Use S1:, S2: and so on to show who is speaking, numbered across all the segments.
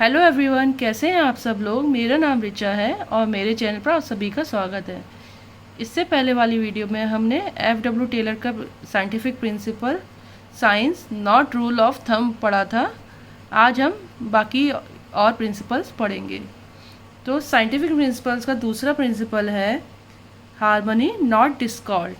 S1: Hello everyone, कैसे हैं आप सब लोग। मेरा नाम रिचा है और मेरे चैनल पर आप सभी का स्वागत है। इससे पहले वाली वीडियो में हमने एफ.डब्ल्यू. टेलर का scientific principle science not rule of thumb पढ़ा था। आज हम बाकी और प्रिंसिपल्स पढ़ेंगे। तो साइंटिफिक प्रिंसिपल्स का दूसरा प्रिंसिपल है harmony not Discord.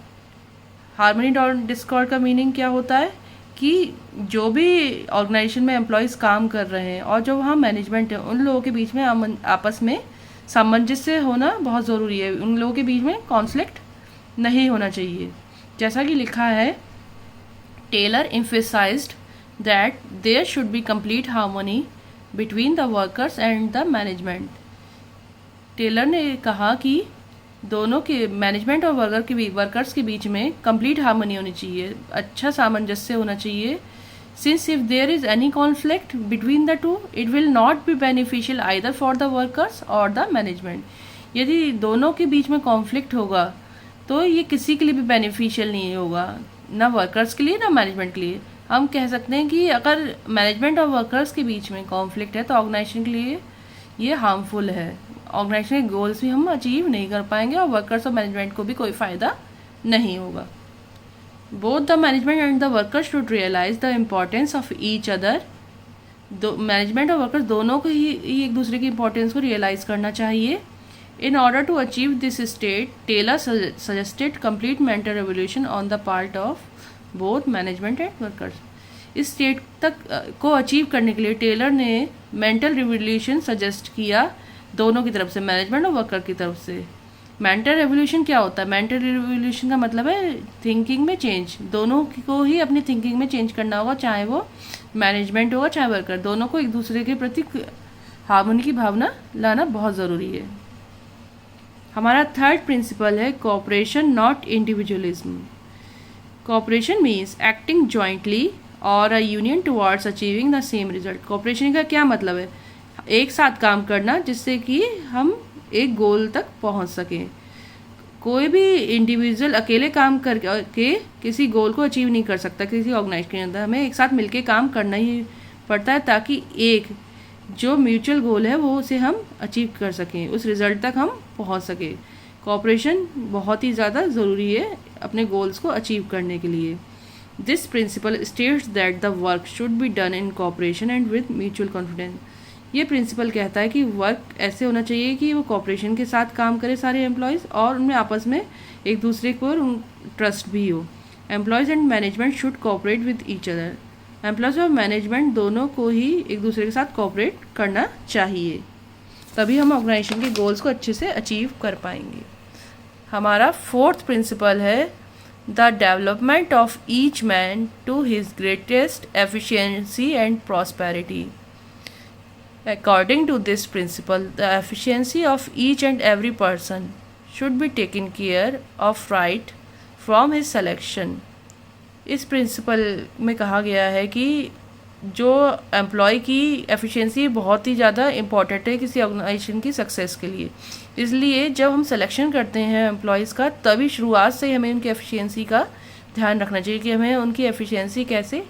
S1: Harmony not Discord का मीनिंग क्या होता है कि जो भी ऑर्गेनाइजेशन में एम्प्लॉयज़ काम कर रहे हैं और जो वहाँ मैनेजमेंट है, उन लोगों के बीच में आपस में सामंजस्य होना बहुत ज़रूरी है। उन लोगों के बीच में कॉन्फ्लिक्ट नहीं होना चाहिए। जैसा कि लिखा है, Taylor emphasized that there should be complete harmony between the workers and the management। Taylor ने कहा कि दोनों के मैनेजमेंट और वर्कर्स के बीच में कंप्लीट हार्मनी होनी चाहिए, अच्छा सामंजस्य होना चाहिए। Since if there is any conflict between the two, it will not be beneficial either for the workers और द मैनेजमेंट। यदि दोनों के बीच में कॉन्फ्लिक्ट होगा तो ये किसी के लिए भी बेनिफिशियल नहीं होगा, ना वर्कर्स के लिए ना मैनेजमेंट के लिए। हम कह सकते हैं कि अगर मैनेजमेंट और वर्कर्स के बीच में कॉन्फ्लिक्ट है तो ऑर्गेनाइजेशन के लिए ये हार्मफुल है। ऑर्गेनाइजेशन के गोल्स भी हम अचीव नहीं कर पाएंगे और वर्कर्स और मैनेजमेंट को भी कोई फ़ायदा नहीं होगा। Both the management and the workers should realize the importance of each other. Management और वर्कर्स दोनों को ही एक दूसरे की इंपॉर्टेंस को रियलाइज़ करना चाहिए। In order to achieve this state, Taylor suggested complete mental revolution on the part of both management and workers. इस स्टेट तक को अचीव करने के लिए टेलर ने मेंटल रिवोल्यूशन सजेस्ट किया दोनों की तरफ से, मैनेजमेंट और वर्कर की तरफ से। मेंटल रेवोल्यूशन क्या होता है? मेंटल रेवोल्यूशन का मतलब है थिंकिंग में चेंज। दोनों को ही अपनी थिंकिंग में चेंज करना होगा, चाहे वो मैनेजमेंट होगा चाहे वर्कर। दोनों को एक दूसरे के प्रति हार्मनी की भावना लाना बहुत ज़रूरी है। हमारा थर्ड प्रिंसिपल है cooperation not individualism. Cooperation means acting jointly और a union towards achieving the same result. Cooperation का क्या मतलब है? एक साथ काम करना जिससे कि हम एक गोल तक पहुंच सकें। कोई भी इंडिविजुअल अकेले काम करके किसी गोल को अचीव नहीं कर सकता। किसी ऑर्गेनाइजेशन के अंदर हमें एक साथ मिलके काम करना ही पड़ता है ताकि एक जो म्यूचुअल गोल है वो उसे हम अचीव कर सकें, उस रिज़ल्ट तक हम पहुंच सकें। कोऑपरेशन बहुत ही ज़्यादा ज़रूरी है अपने गोल्स को अचीव करने के लिए। This principle states that the work should be done in cooperation and with mutual confidence. ये प्रिंसिपल कहता है कि वर्क ऐसे होना चाहिए कि वो कोऑपरेशन के साथ काम करे सारे एम्प्लॉयज़ और उनमें आपस में एक दूसरे को ट्रस्ट भी हो। Employees and management should cooperate with each other. Employees और मैनेजमेंट दोनों को ही एक दूसरे के साथ कोऑपरेट करना चाहिए, तभी हम ऑर्गेनाइजेशन के गोल्स को अच्छे से अचीव कर पाएंगे। हमारा फोर्थ प्रिंसिपल है the development of each man to his greatest efficiency and prosperity. According to this principle, the efficiency of each and every person should be taken care of right from his selection। इस principal में कहा गया है कि जो employ की efficiency बहुत ही ज़्यादा इम्पॉर्टेंट है किसी ऑर्गेनाइजेशन की सक्सेस के लिए। इसलिए जब हम सिलेक्शन करते हैं एम्प्लॉयज़ का, तभी शुरुआत से हमें उनकी एफिशिएंसी का ध्यान रखना चाहिए कि हमें उनकी एफिशिएंसी कैसे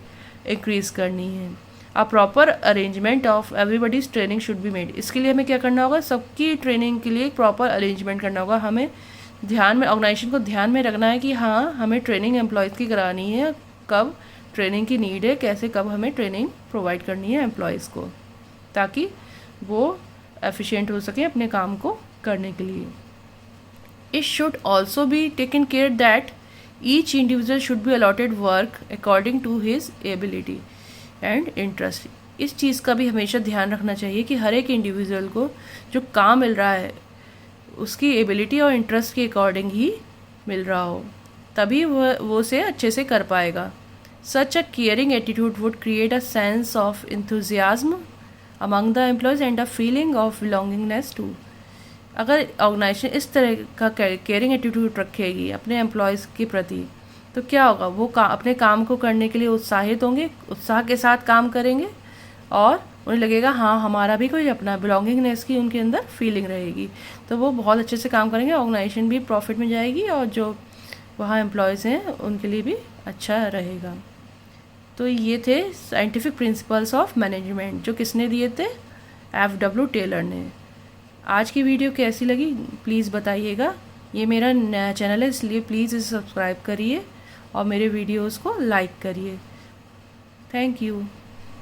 S1: इंक्रीज़ करनी है। A proper arrangement of everybody's training should be made. इसके लिए हमें क्या करना होगा? सबकी ट्रेनिंग के लिए एक प्रॉपर अरेंजमेंट करना होगा। हमें ध्यान में ऑर्गेनाइजेशन को ध्यान में रखना है कि हाँ, हमें ट्रेनिंग एम्प्लॉयज़ की करानी है, कब ट्रेनिंग की नीड है, कैसे कब हमें ट्रेनिंग प्रोवाइड करनी है एम्प्लॉयज़ को, ताकि वो एफिशिएंट हो सकें अपने काम को करने के लिए। It should also be taken care that each individual should be allotted work according to his ability and interest. इस चीज़ का भी हमेशा ध्यान रखना चाहिए कि हर एक इंडिविजुअल को जो काम मिल रहा है उसकी एबिलिटी और इंटरेस्ट के अकॉर्डिंग ही मिल रहा हो, तभी वो उसे अच्छे से कर पाएगा। Such a caring attitude would create a sense of enthusiasm among the employees and a feeling of belongingness too. अगर ऑर्गेनाइजेशन इस तरह का केयरिंग एटीट्यूड रखेगी अपने एम्प्लॉयज़ के प्रति, तो क्या होगा? वो अपने काम को करने के लिए उत्साहित होंगे, उत्साह के साथ काम करेंगे और उन्हें लगेगा हाँ, हमारा भी कोई अपना बिलोंगिंगनेस की उनके अंदर फीलिंग रहेगी, तो वो बहुत अच्छे से काम करेंगे। ऑर्गेनाइजेशन भी प्रॉफिट में जाएगी और जो वहाँ एम्प्लॉयज़ हैं उनके लिए भी अच्छा रहेगा। तो ये थे साइंटिफिक प्रिंसिपल्स ऑफ मैनेजमेंट, जो किसने दिए थे? FW टेलर ने। आज की वीडियो कैसी लगी प्लीज़ बताइएगा। ये मेरा नया चैनल है इसलिए प्लीज़ इसे सब्सक्राइब करिए और मेरे वीडियोस को लाइक करिए। Thank you.